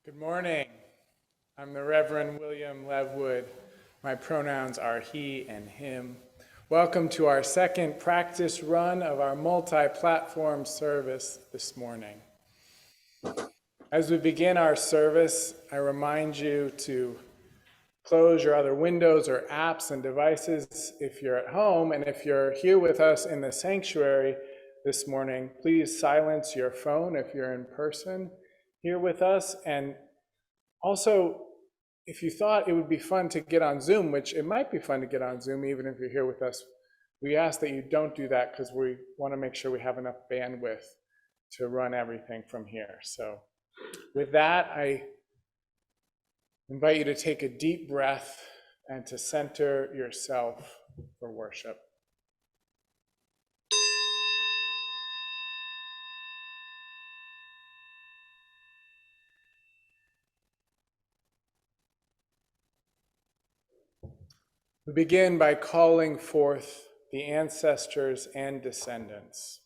Good morning. I'm the Reverend William Levwood. My pronouns are he and him. Welcome to our second practice run of our multi-platform service this morning. As we begin our service, I remind you to close your other windows or apps and devices if you're at home, and if you're here with us in the sanctuary this morning, please silence your phone if you're in person here with us. And also, if you thought it would be fun to get on Zoom, which it might be fun to get on Zoom even if you're here with us, we ask that you don't do that because we want to make sure we have enough bandwidth to run everything from here. So with that, I invite you to take a deep breath and to center yourself for worship. We begin by calling forth the ancestors and descendants.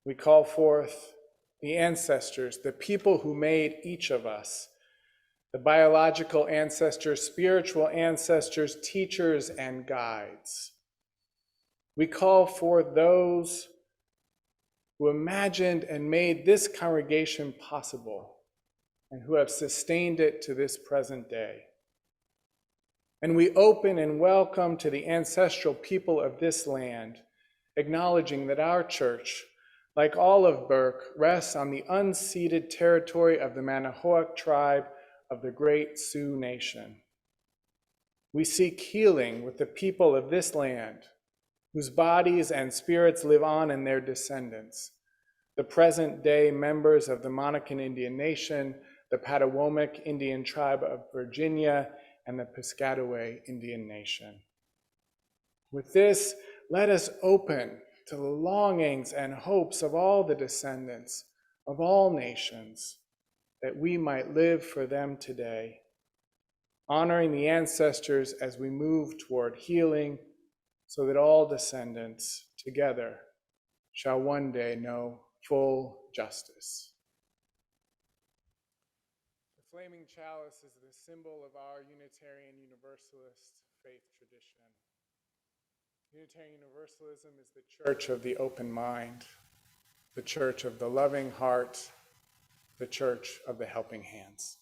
We call forth the ancestors, the people who made each of us, the biological ancestors, spiritual ancestors, teachers, and guides. We call forth those who imagined and made this congregation possible and who have sustained it to this present day. And we open and welcome to the ancestral people of this land, acknowledging that our church, like all of Burke, rests on the unceded territory of the Manahoac tribe of the Great Sioux Nation. We seek healing with the people of this land, whose bodies and spirits live on in their descendants, the present-day members of the Monacan Indian Nation, the Patawomic Indian Tribe of Virginia, and the Piscataway Indian Nation. With this, let us open to the longings and hopes of all the descendants of all nations, that we might live for them today, honoring the ancestors as we move toward healing, so that all descendants together shall one day know full justice. The flaming chalice is the symbol of our Unitarian Universalist faith tradition. Unitarian Universalism is the church of the open mind, the church of the loving heart, the church of the helping hands.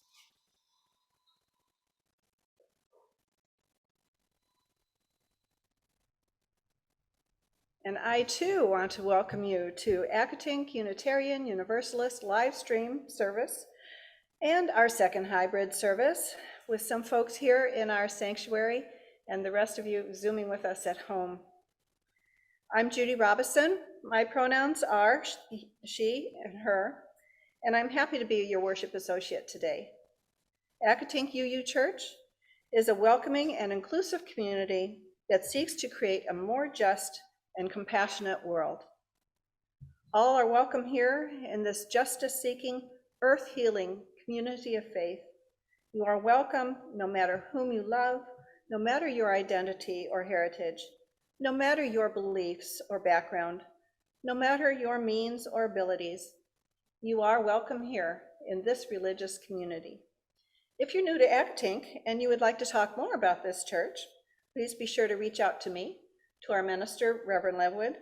And I too want to welcome you to Accotink Unitarian Universalist live stream service and our second hybrid service with some folks here in our sanctuary and the rest of you Zooming with us at home. I'm Judy Robison. My pronouns are she and her, and I'm happy to be your worship associate today. Accotink UU Church is a welcoming and inclusive community that seeks to create a more just and compassionate world. All are welcome here in this justice-seeking, earth-healing community of faith. You are welcome no matter whom you love, no matter your identity or heritage, no matter your beliefs or background, no matter your means or abilities. You are welcome here in this religious community. If you're new to Accotink and you would like to talk more about this church, please be sure to reach out to me, to our minister, Reverend Levwood,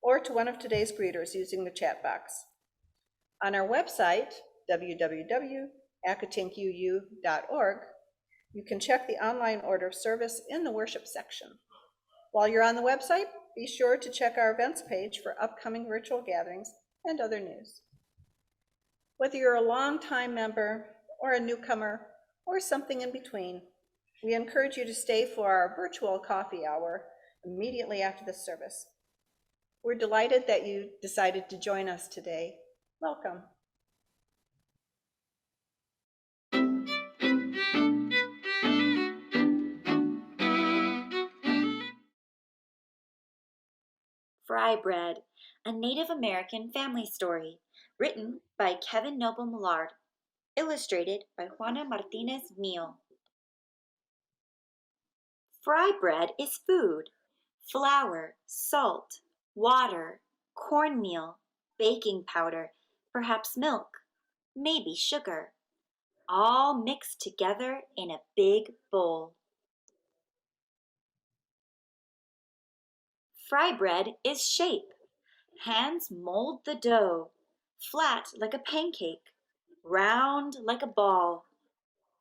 or to one of today's greeters using the chat box. On our website, www.accotinkuu.org, you can check the online order of service in the worship section. While you're on the website, be sure to check our events page for upcoming virtual gatherings and other news. Whether you're a longtime member or a newcomer or something in between, we encourage you to stay for our virtual coffee hour immediately after the service. We're delighted that you decided to join us today. Welcome. Fry Bread, a Native American family story, written by Kevin Noble Millard, illustrated by Juana Martinez Mio. Fry bread is food: flour, salt, water, cornmeal, baking powder, perhaps milk, maybe sugar. all mixed together in a big bowl. Fry bread is shape. Hands mold the dough, flat like a pancake, round like a ball,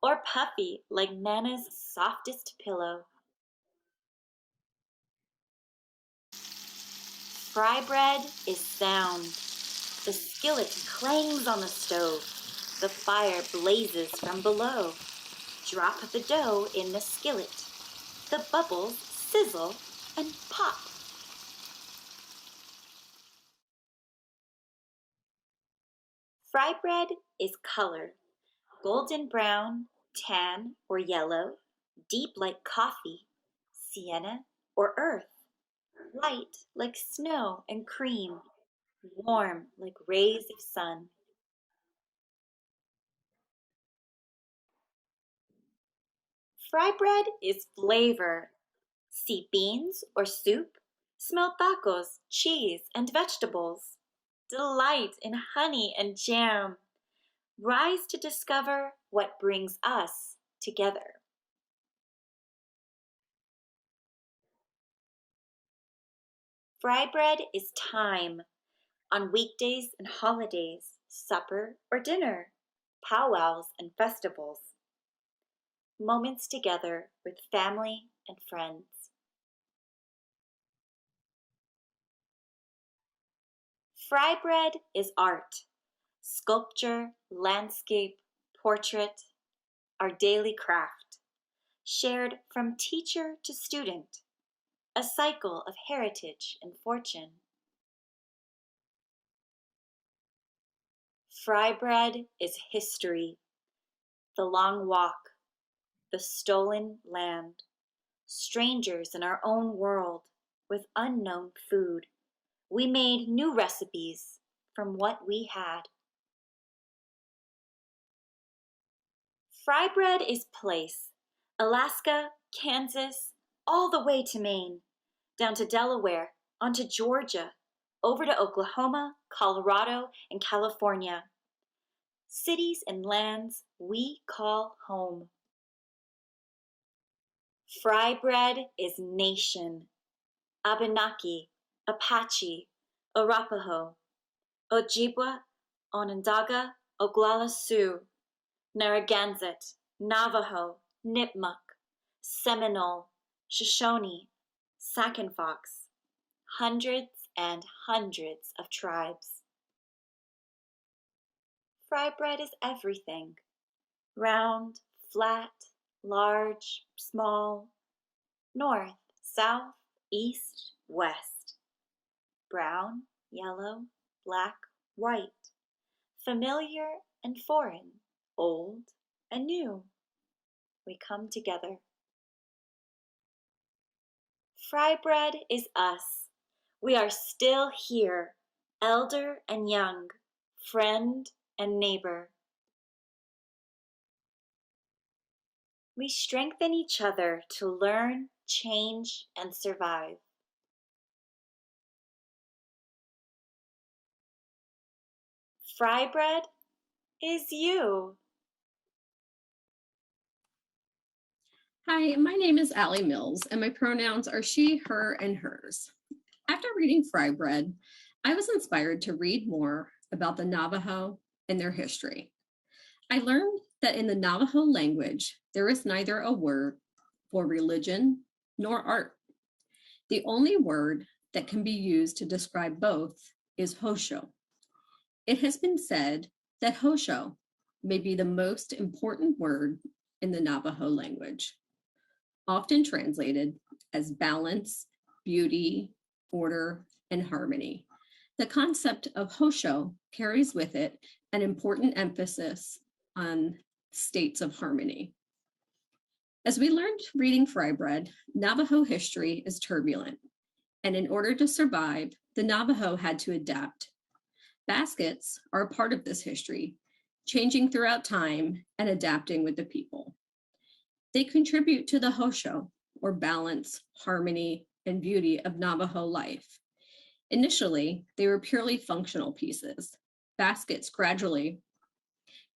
or puffy like Nana's softest pillow. Fry bread is sound. The skillet clangs on the stove. The fire blazes from below. Drop the dough in the skillet. The bubbles sizzle and pop. Fry bread is color. Golden brown, tan, or yellow. Deep like coffee, sienna, or earth. Light like snow and cream. Warm like rays of sun. Fry bread is flavor. See beans or soup. Smell tacos, cheese, and vegetables. Delight in honey and jam. Rise to discover what brings us together. Fry bread is time. On weekdays and holidays, supper or dinner, powwows and festivals. Moments together with family and friends. Fry bread is art. Sculpture, landscape, portrait, our daily craft. Shared from teacher to student. A cycle of heritage and fortune. Fry bread is history. The long walk, the stolen land. Strangers in our own world with unknown food. We made new recipes from what we had. Fry bread is place. Alaska, Kansas, all the way to Maine, down to Delaware, onto Georgia, over to Oklahoma, Colorado, and California. Cities and lands we call home. Fry bread is nation. Abenaki, Apache, Arapaho, Ojibwa, Onondaga, Oglala Sioux, Narragansett, Navajo, Nipmuc, Seminole, Shoshone, Sackenfox, hundreds and hundreds of tribes. Fry bread is everything. Round, flat, large, small, north, south, east, west. Brown, yellow, black, white. Familiar and foreign, old and new. We come together. Fry bread is us. We are still here, elder and young, friend and neighbor. We strengthen each other to learn, change, and survive. Fry bread is you. Hi, my name is Allie Mills, and my pronouns are she, her, and hers. After reading Fry Bread, I was inspired to read more about the Navajo and their history. I learned that in the Navajo language, there is neither a word for religion nor art. The only word that can be used to describe both is Hosho. It has been said that Hosho may be the most important word in the Navajo language, often translated as balance, beauty, order, and harmony. The concept of Hosho carries with it an important emphasis on states of harmony. As we learned reading Fry Bread, Navajo history is turbulent, and in order to survive, the Navajo had to adapt. Baskets are a part of this history, changing throughout time and adapting with the people. They contribute to the Hosho, or balance, harmony, and beauty of Navajo life. Initially, they were purely functional pieces. Baskets gradually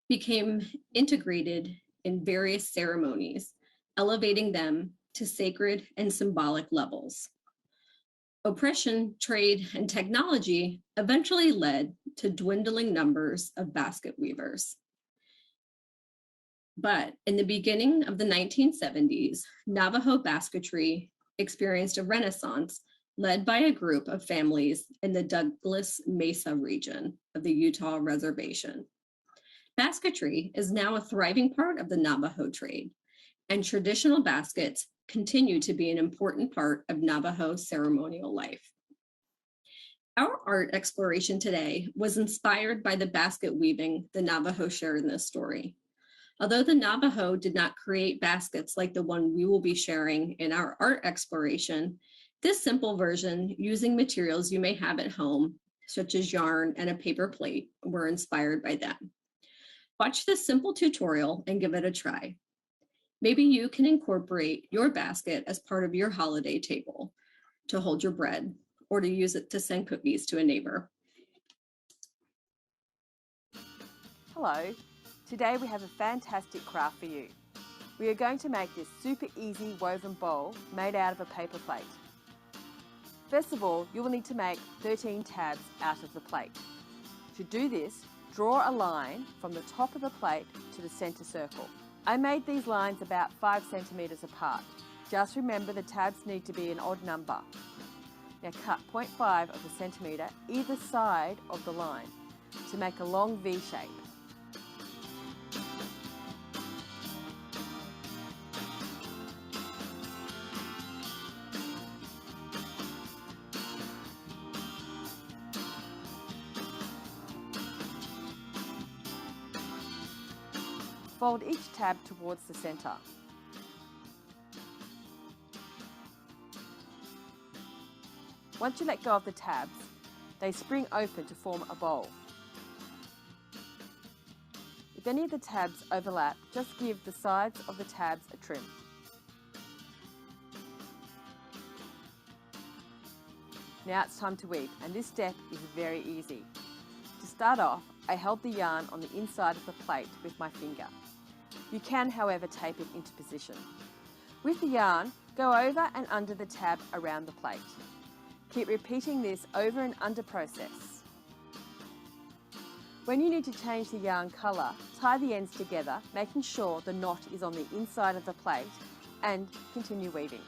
became integrated in various ceremonies, elevating them to sacred and symbolic levels. Oppression, trade, and technology eventually led to dwindling numbers of basket weavers. But in the beginning of the 1970s, Navajo basketry experienced a renaissance led by a group of families in the Douglas Mesa region of the Utah Reservation. Basketry is now a thriving part of the Navajo trade, and traditional baskets continue to be an important part of Navajo ceremonial life. Our art exploration today was inspired by the basket weaving the Navajo shared in this story. Although the Navajo did not create baskets like the one we will be sharing in our art exploration, this simple version, using materials you may have at home, such as yarn and a paper plate, were inspired by them. Watch this simple tutorial and give it a try. Maybe you can incorporate your basket as part of your holiday table to hold your bread or to use it to send cookies to a neighbor. Hello, today we have a fantastic craft for you. We are going to make this super easy woven bowl made out of a paper plate. First of all, you will need to make 13 tabs out of the plate. To do this, draw a line from the top of the plate to the center circle. I made these lines about 5 centimeters apart. Just remember the tabs need to be an odd number. Now cut 0.5 of a centimeter either side of the line to make a long V shape. Fold each tab towards the center. Once you let go of the tabs, they spring open to form a bowl. If any of the tabs overlap, just give the sides of the tabs a trim. Now it's time to weave, and this step is very easy. To start off, I held the yarn on the inside of the plate with my finger. You can, however, tape it into position. With the yarn, go over and under the tab around the plate. Keep repeating this over and under process. When you need to change the yarn colour, tie the ends together, making sure the knot is on the inside of the plate, and continue weaving.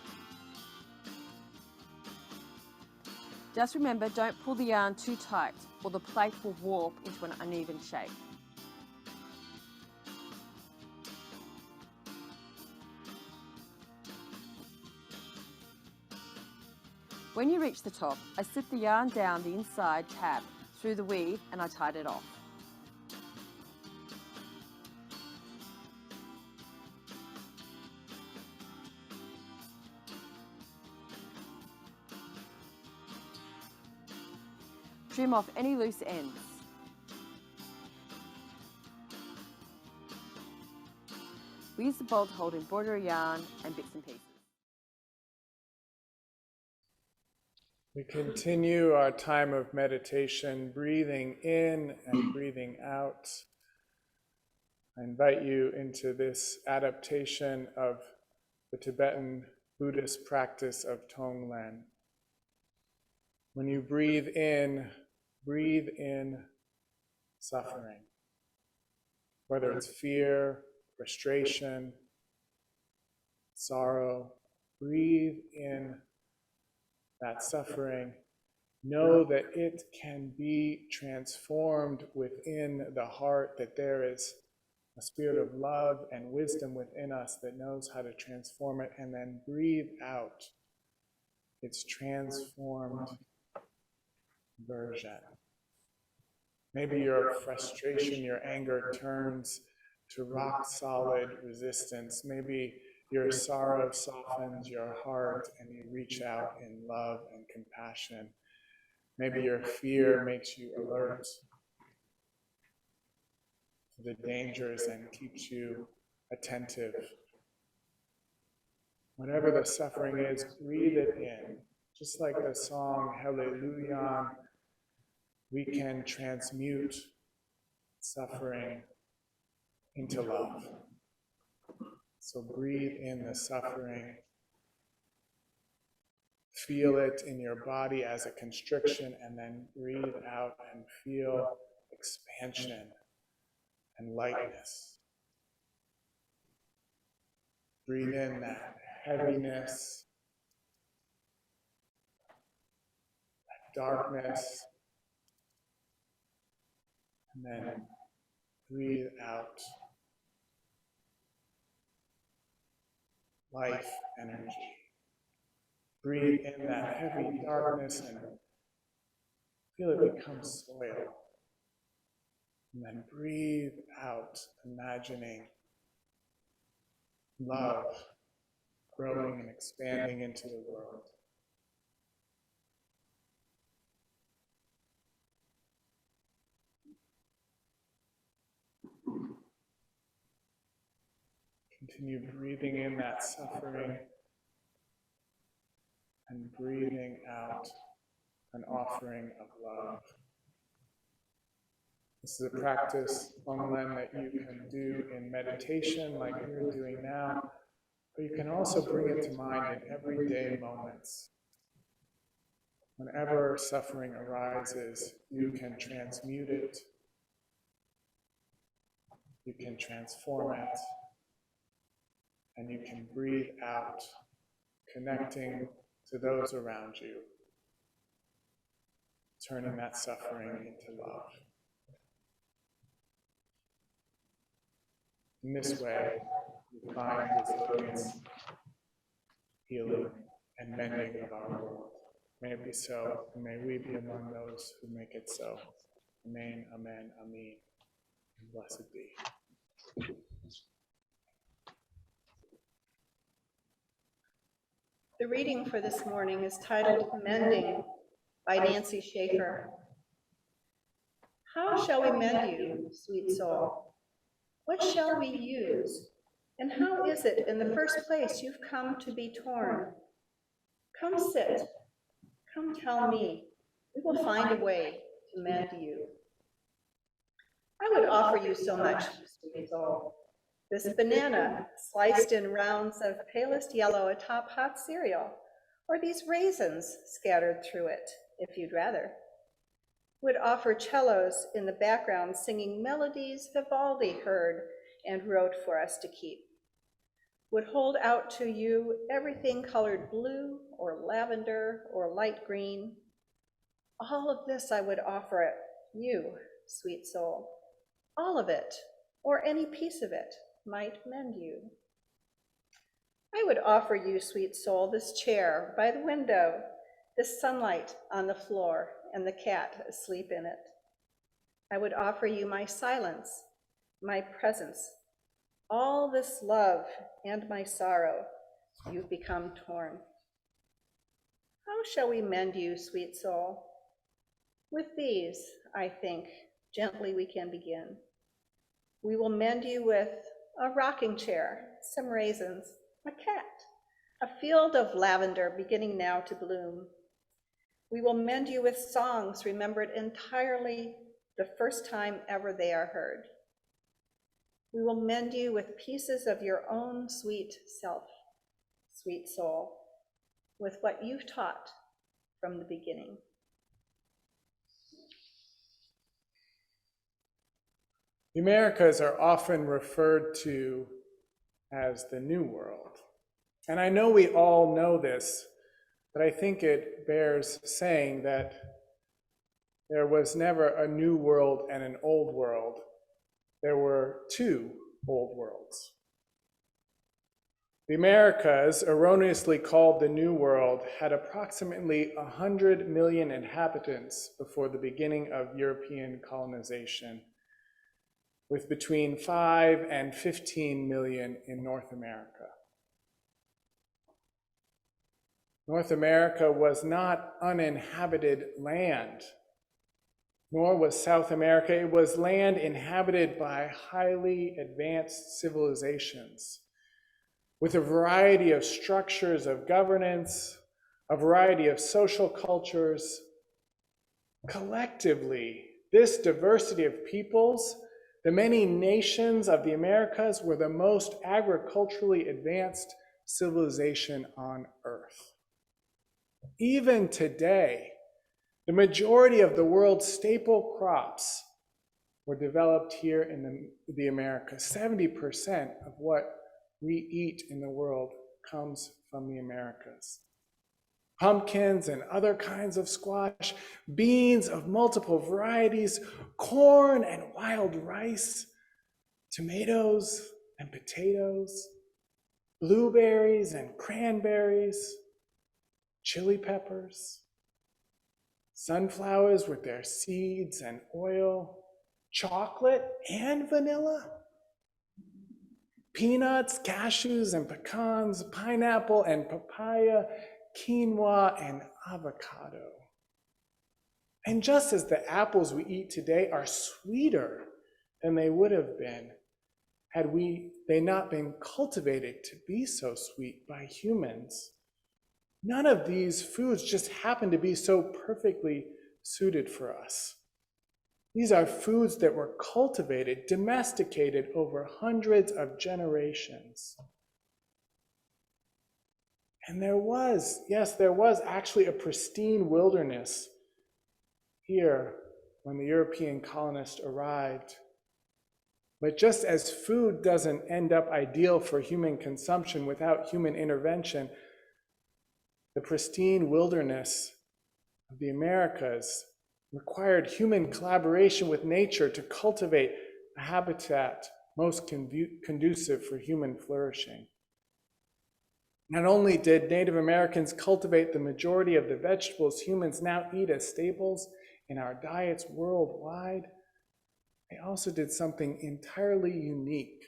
Just remember, don't pull the yarn too tight or the plate will warp into an uneven shape. When you reach the top, I slipped the yarn down the inside tab through the weave and I tied it off. Trim off any loose ends. We use the bolt to hold embroidery yarn and bits and pieces. We continue our time of meditation, breathing in and breathing out. I invite you into this adaptation of the Tibetan Buddhist practice of Tonglen. When you breathe in suffering, whether it's fear, frustration, sorrow. Breathe in that suffering. Know that it can be transformed within the heart, that there is a spirit of love and wisdom within us that knows how to transform it, and then breathe out its transformed version. Maybe your frustration, your anger turns to rock solid resistance. Maybe your sorrow softens your heart and you reach out in love and compassion. Maybe your fear makes you alert to the dangers and keeps you attentive. Whatever the suffering is, breathe it in. Just like the song Hallelujah, we can transmute suffering into love. So breathe in the suffering. Feel it in your body as a constriction, and then breathe out and feel expansion and lightness. Breathe in that heaviness, that darkness, and then breathe out life energy. Breathe in that heavy darkness and feel it become soil. And then breathe out, imagining love growing and expanding into the world. Continue breathing in that suffering and breathing out an offering of love. This is a practice, Len, that you can do in meditation like we're doing now, but you can also bring it to mind in everyday moments. Whenever suffering arises, you can transmute it, you can transform it, and you can breathe out, connecting to those around you, turning that suffering into love. In this way, we find resilience, healing, and mending of our world. May it be so, and may we be among those who make it so. Amen, amen, amen, and blessed be. The reading for this morning is titled Mending by Nancy Schaefer. How shall we mend you, sweet soul? What shall we use? And how is it in the first place you've come to be torn? Come sit, come tell me, we will find a way to mend you. I would offer you so much, sweet soul. This banana sliced in rounds of palest yellow atop hot cereal, or these raisins scattered through it, if you'd rather. Would offer cellos in the background singing melodies Vivaldi heard and wrote for us to keep. Would hold out to you everything colored blue or lavender or light green. All of this I would offer it, you, sweet soul. All of it, or any piece of it, might mend you. I would offer you, sweet soul, this chair by the window, this sunlight on the floor, and the cat asleep in it. I would offer you my silence, my presence, all this love and my sorrow. You've become torn. How shall we mend you, sweet soul? With these, I think, gently we can begin. We will mend you with a rocking chair, some raisins, a cat, a field of lavender beginning now to bloom. We will mend you with songs remembered entirely the first time ever they are heard. We will mend you with pieces of your own sweet self, sweet soul, with what you've taught from the beginning. The Americas are often referred to as the New World. And I know we all know this, but I think it bears saying that there was never a new world and an old world. There were two old worlds. The Americas, erroneously called the New World, had approximately 100 million inhabitants before the beginning of European colonization, with between 5 and 15 million in North America. North America was not uninhabited land, nor was South America. It was land inhabited by highly advanced civilizations, with a variety of structures of governance, a variety of social cultures. Collectively, this diversity of peoples The many nations of the Americas were the most agriculturally advanced civilization on Earth. Even today, the majority of the world's staple crops were developed here in the Americas. 70% of what we eat in the world comes from the Americas. Pumpkins and other kinds of squash, beans of multiple varieties, corn and wild rice, tomatoes and potatoes, blueberries and cranberries, chili peppers, sunflowers with their seeds and oil, chocolate and vanilla, peanuts, cashews and pecans, pineapple and papaya, quinoa and avocado. And just as the apples we eat today are sweeter than they would have been had they not been cultivated to be so sweet by humans, none of these foods just happen to be so perfectly suited for us. These are foods that were cultivated, domesticated over hundreds of generations. And there was actually a pristine wilderness here when the European colonists arrived. But just as food doesn't end up ideal for human consumption without human intervention, the pristine wilderness of the Americas required human collaboration with nature to cultivate a habitat most conducive for human flourishing. Not only did Native Americans cultivate the majority of the vegetables humans now eat as staples in our diets worldwide, they also did something entirely unique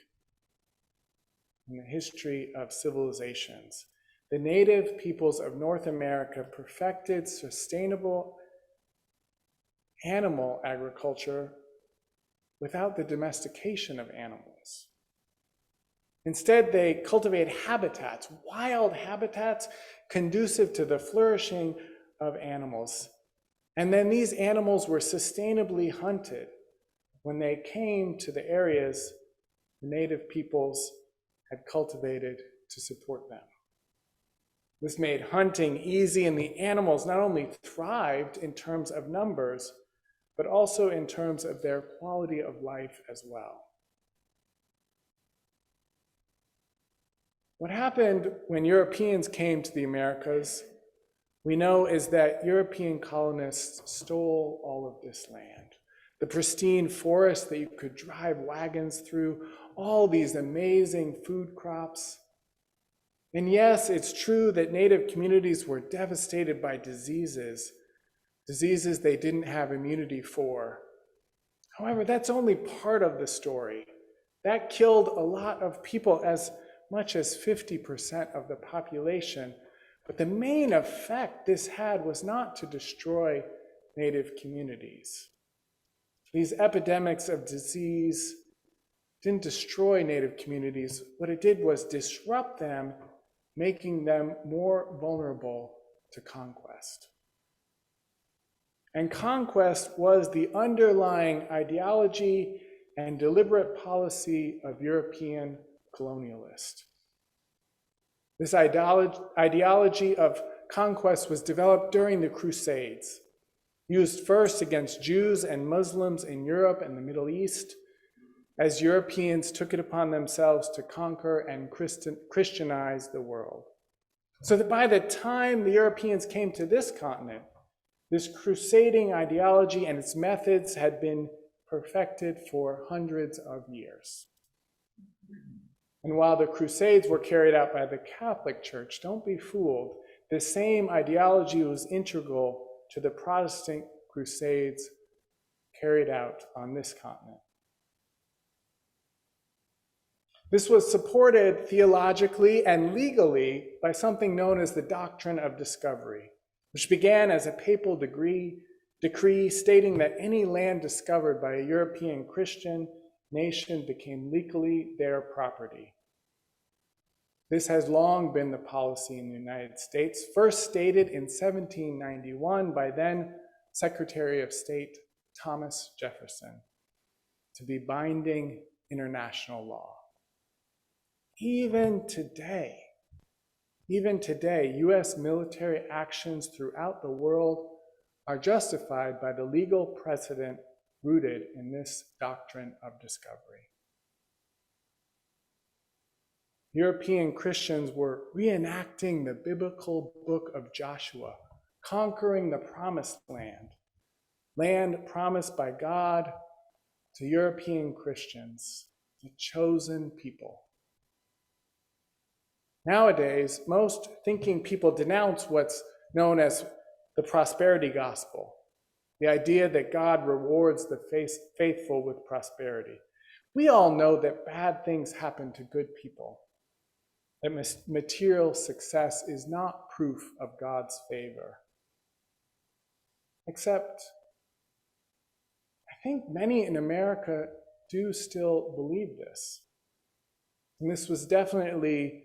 in the history of civilizations. The native peoples of North America perfected sustainable animal agriculture without the domestication of animals. Instead, they cultivated habitats, wild habitats, conducive to the flourishing of animals. And then these animals were sustainably hunted when they came to the areas the native peoples had cultivated to support them. This made hunting easy, and the animals not only thrived in terms of numbers, but also in terms of their quality of life as well. What happened when Europeans came to the Americas, we know, is that European colonists stole all of this land. The pristine forest that you could drive wagons through, all these amazing food crops. And yes, it's true that native communities were devastated by diseases they didn't have immunity for. However, that's only part of the story. That killed a lot of people, as much as 50% of the population. But the main effect this had was not to destroy native communities. These epidemics of disease didn't destroy native communities. What it did was disrupt them, making them more vulnerable to conquest. And conquest was the underlying ideology and deliberate policy of European colonialists. This ideology of conquest was developed during the Crusades, used first against Jews and Muslims in Europe and the Middle East, as Europeans took it upon themselves to conquer and Christianize the world. So that by the time the Europeans came to this continent, this crusading ideology and its methods had been perfected for hundreds of years. And while the Crusades were carried out by the Catholic Church, don't be fooled, the same ideology was integral to the Protestant Crusades carried out on this continent. This was supported theologically and legally by something known as the doctrine of discovery, which began as a papal decree stating that any land discovered by a European Christian nation became legally their property. This has long been the policy in the United States, first stated in 1791 by then Secretary of State Thomas Jefferson. to be binding international law. Even today, U.S. military actions throughout the world are justified by the legal precedent rooted in this doctrine of discovery. European Christians were reenacting the biblical book of Joshua, conquering the promised land promised by God to European Christians, the chosen people. Nowadays, most thinking people denounce what's known as the prosperity gospel, the idea that God rewards the faithful with prosperity. We all know that bad things happen to good people, that material success is not proof of God's favor. Except, I think many in America do still believe this. And this was definitely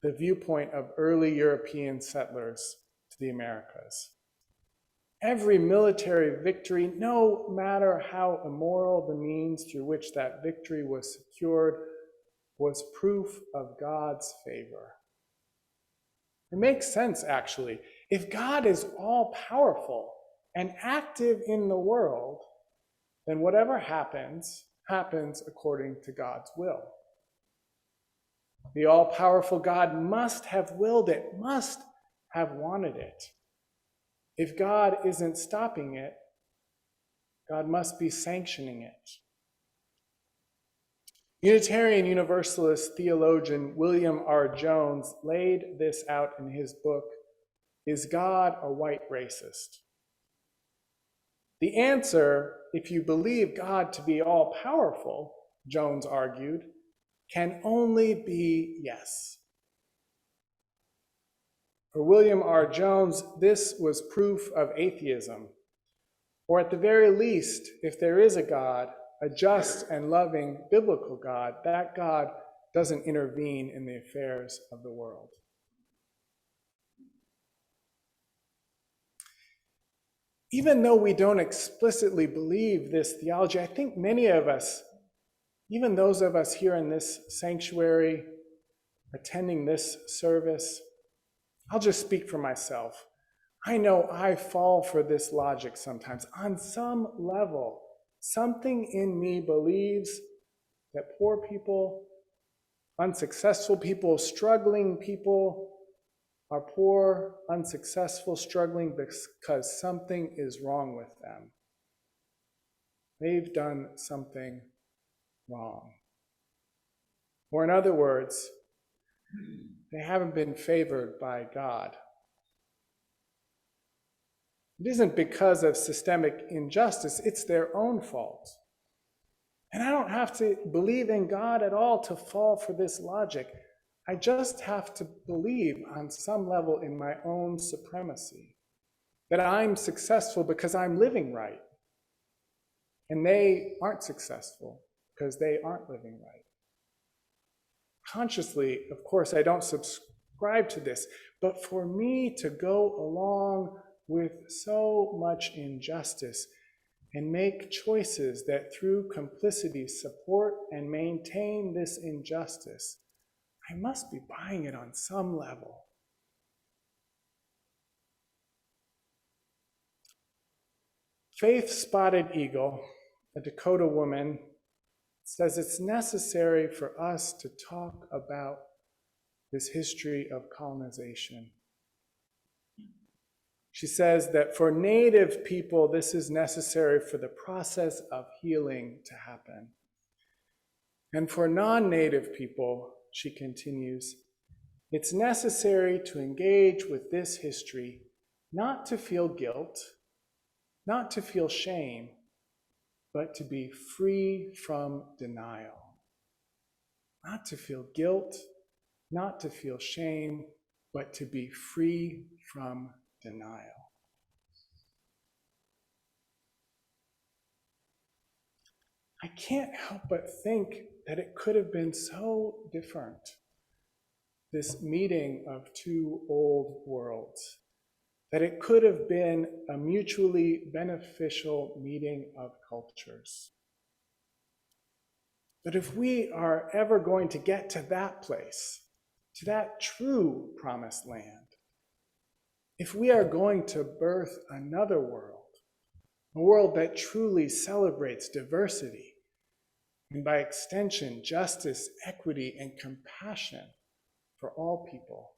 the viewpoint of early European settlers to the Americas. Every military victory, no matter how immoral the means through which that victory was secured, was proof of God's favor. It makes sense, actually. If God is all-powerful and active in the world, then whatever happens, happens according to God's will. The all-powerful God must have willed it, must have wanted it. If God isn't stopping it, God must be sanctioning it. Unitarian Universalist theologian William R. Jones laid this out in his book, Is God a White Racist? The answer, if you believe God to be all-powerful, Jones argued, can only be yes. For William R. Jones, this was proof of atheism, or at the very least, if there is a God, a just and loving biblical God, that God doesn't intervene in the affairs of the world. Even though we don't explicitly believe this theology, I think many of us, even those of us here in this sanctuary, attending this service, I'll just speak for myself. I know I fall for this logic sometimes. On some level, something in me believes that poor people, unsuccessful people, struggling people are poor, unsuccessful, struggling because something is wrong with them. They've done something wrong. Or in other words, they haven't been favored by God. It isn't because of systemic injustice, it's their own fault. And I don't have to believe in God at all to fall for this logic. I just have to believe on some level in my own supremacy, that I'm successful because I'm living right, and they aren't successful because they aren't living right. Consciously, of course, I don't subscribe to this, but for me to go along with so much injustice and make choices that through complicity support and maintain this injustice, I must be buying it on some level. Faith Spotted Eagle, a Dakota woman, says it's necessary for us to talk about this history of colonization. She says that for Native people, this is necessary for the process of healing to happen. And for non-Native people, she continues, it's necessary to engage with this history, not to feel guilt, not to feel shame, but to be free from denial. Not to feel guilt, not to feel shame, but to be free from denial. I can't help but think that it could have been so different, this meeting of two old worlds, that it could have been a mutually beneficial meeting of cultures. But if we are ever going to get to that place, to that true promised land, if we are going to birth another world, a world that truly celebrates diversity, and by extension, justice, equity, and compassion for all people.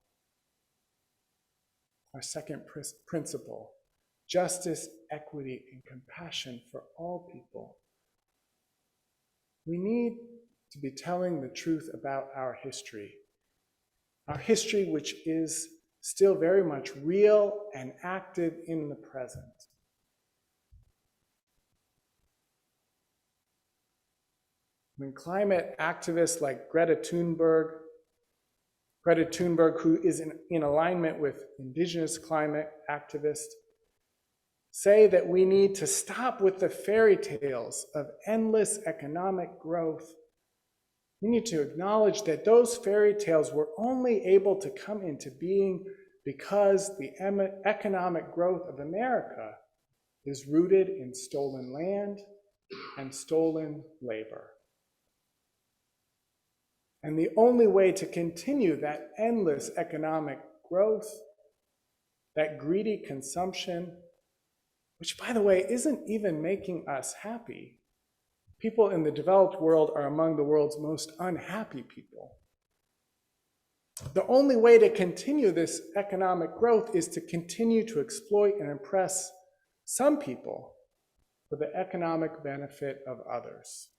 Our second principle, justice, equity, and compassion for all people. We need to be telling the truth about our history which is still very much real and active in the present. When climate activists like Greta Thunberg, who is in alignment with indigenous climate activists, say that we need to stop with the fairy tales of endless economic growth, we need to acknowledge that those fairy tales were only able to come into being because the economic growth of America is rooted in stolen land and stolen labor. And the only way to continue that endless economic growth, that greedy consumption, which, by the way, isn't even making us happy. People in the developed world are among the world's most unhappy people. The only way to continue this economic growth is to continue to exploit and oppress some people for the economic benefit of others.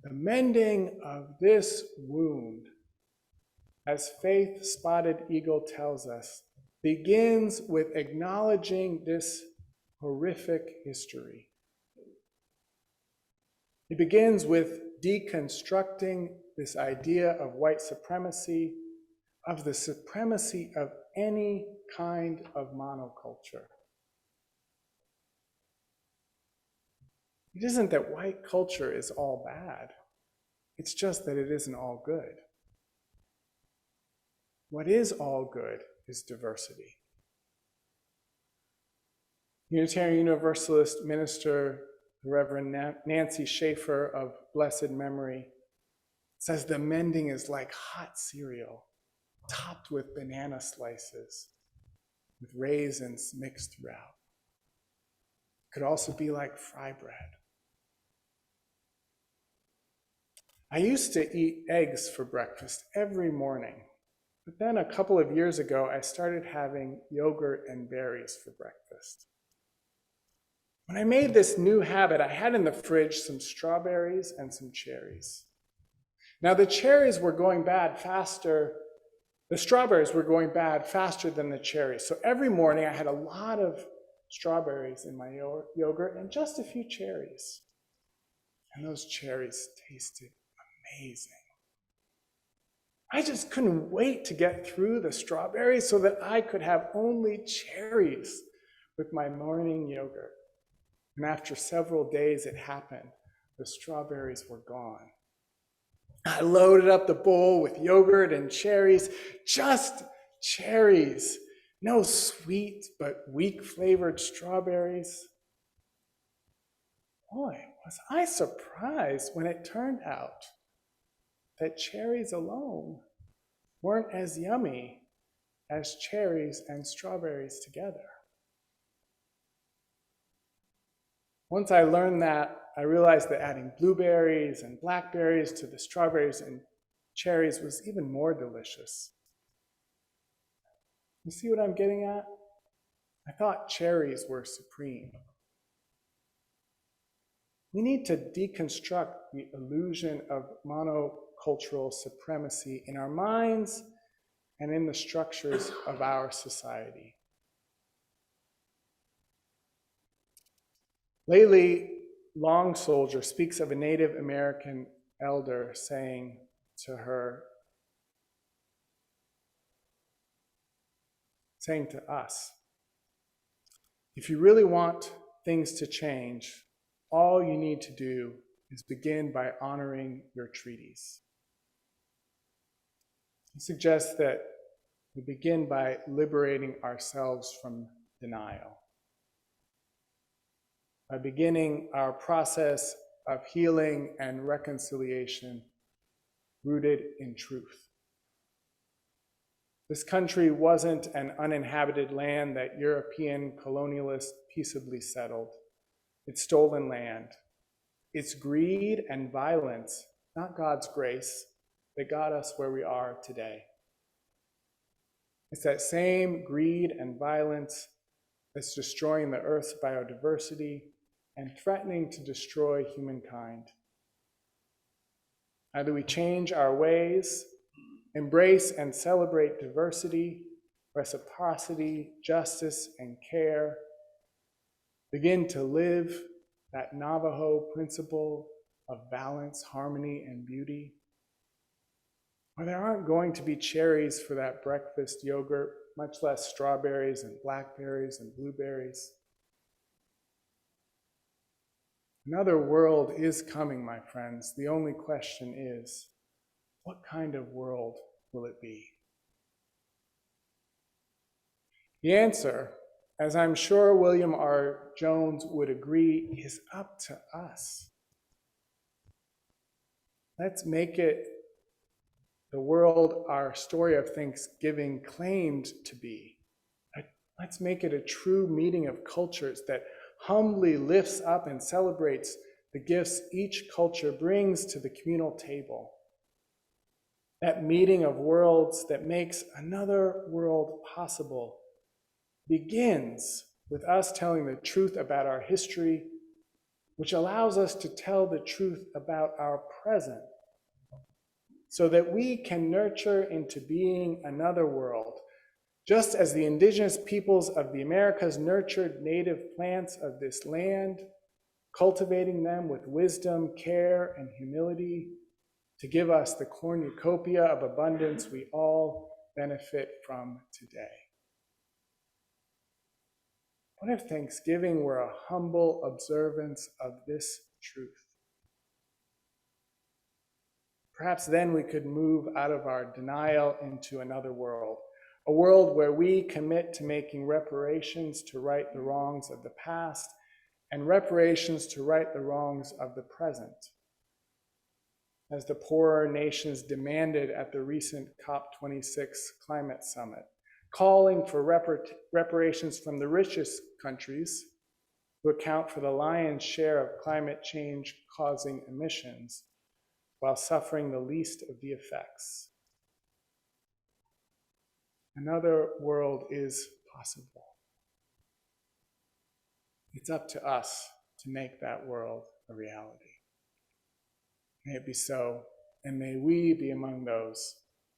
The mending of this wound, as Faith Spotted Eagle tells us, begins with acknowledging this horrific history. It begins with deconstructing this idea of white supremacy, of the supremacy of any kind of monoculture. It isn't that white culture is all bad. It's just that it isn't all good. What is all good is diversity. Unitarian Universalist minister, the Reverend Nancy Schaefer of blessed memory, says the mending is like hot cereal, topped with banana slices, with raisins mixed throughout. It could also be like fry bread. I used to eat eggs for breakfast every morning, but then a couple of years ago, I started having yogurt and berries for breakfast. When I made this new habit, I had in the fridge some strawberries and some cherries. Now, the strawberries were going bad faster than the cherries. So every morning I had a lot of strawberries in my yogurt and just a few cherries. And those cherries tasted amazing. I just couldn't wait to get through the strawberries so that I could have only cherries with my morning yogurt. And after several days it happened. The strawberries were gone. I loaded up the bowl with yogurt and cherries, just cherries. No sweet but weak flavored strawberries. Boy, was I surprised when it turned out that cherries alone weren't as yummy as cherries and strawberries together. Once I learned that, I realized that adding blueberries and blackberries to the strawberries and cherries was even more delicious. You see what I'm getting at? I thought cherries were supreme. We need to deconstruct the illusion of monocultural supremacy in our minds and in the structures of our society. Lately, Long Soldier speaks of a Native American elder saying to us, if you really want things to change, all you need to do is begin by honoring your treaties. He suggests that we begin by liberating ourselves from denial, by beginning our process of healing and reconciliation rooted in truth. This country wasn't an uninhabited land that European colonialists peaceably settled. It's stolen land. It's greed and violence, not God's grace, that got us where we are today. It's that same greed and violence that's destroying the Earth's biodiversity and threatening to destroy humankind. Either we change our ways, embrace and celebrate diversity, reciprocity, justice, and care, begin to live that Navajo principle of balance, harmony, and beauty, or there aren't going to be cherries for that breakfast yogurt, much less strawberries and blackberries and blueberries. Another world is coming, my friends. The only question is, what kind of world will it be? The answer, as I'm sure William R. Jones would agree, is up to us. Let's make it the world our story of Thanksgiving claimed to be. Let's make it a true meeting of cultures that humbly lifts up and celebrates the gifts each culture brings to the communal table. That meeting of worlds that makes another world possible begins with us telling the truth about our history, which allows us to tell the truth about our present, so that we can nurture into being another world, just as the indigenous peoples of the Americas nurtured native plants of this land, cultivating them with wisdom, care, and humility to give us the cornucopia of abundance we all benefit from today. What if Thanksgiving were a humble observance of this truth? Perhaps then we could move out of our denial into another world, a world where we commit to making reparations to right the wrongs of the past and reparations to right the wrongs of the present. As the poorer nations demanded at the recent COP26 climate summit, calling for reparations from the richest countries to account for the lion's share of climate change causing emissions, while suffering the least of the effects. Another world is possible. It's up to us to make that world a reality. May it be so, and may we be among those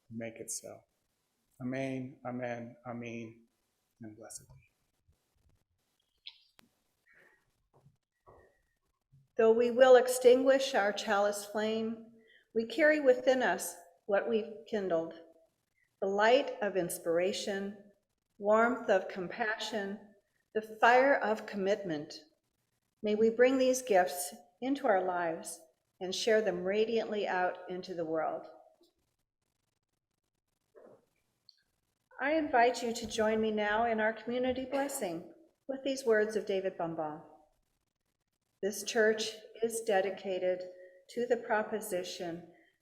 who make it so. Amen, amen, amen, and blessed be. Though we will extinguish our chalice flame, we carry within us what we've kindled, the light of inspiration, warmth of compassion, the fire of commitment. May we bring these gifts into our lives and share them radiantly out into the world. I invite you to join me now in our community blessing with these words of David Bumbaugh. This church is dedicated to the proposition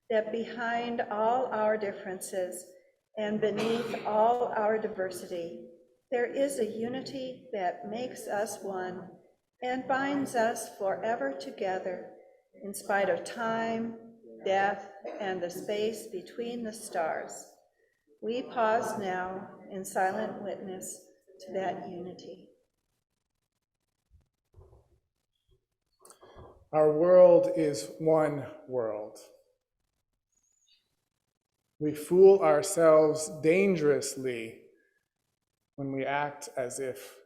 that behind all our differences and beneath all our diversity, there is a unity that makes us one and binds us forever together in spite of time, death, and the space between the stars. We pause now in silent witness to that unity. Our world is one world. We fool ourselves dangerously when we act as if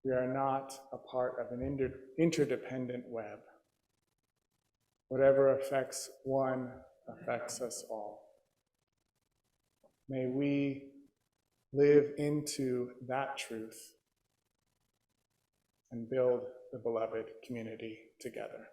we are not a part of an interdependent web. Whatever affects one affects us all. May we live into that truth and build the beloved community together.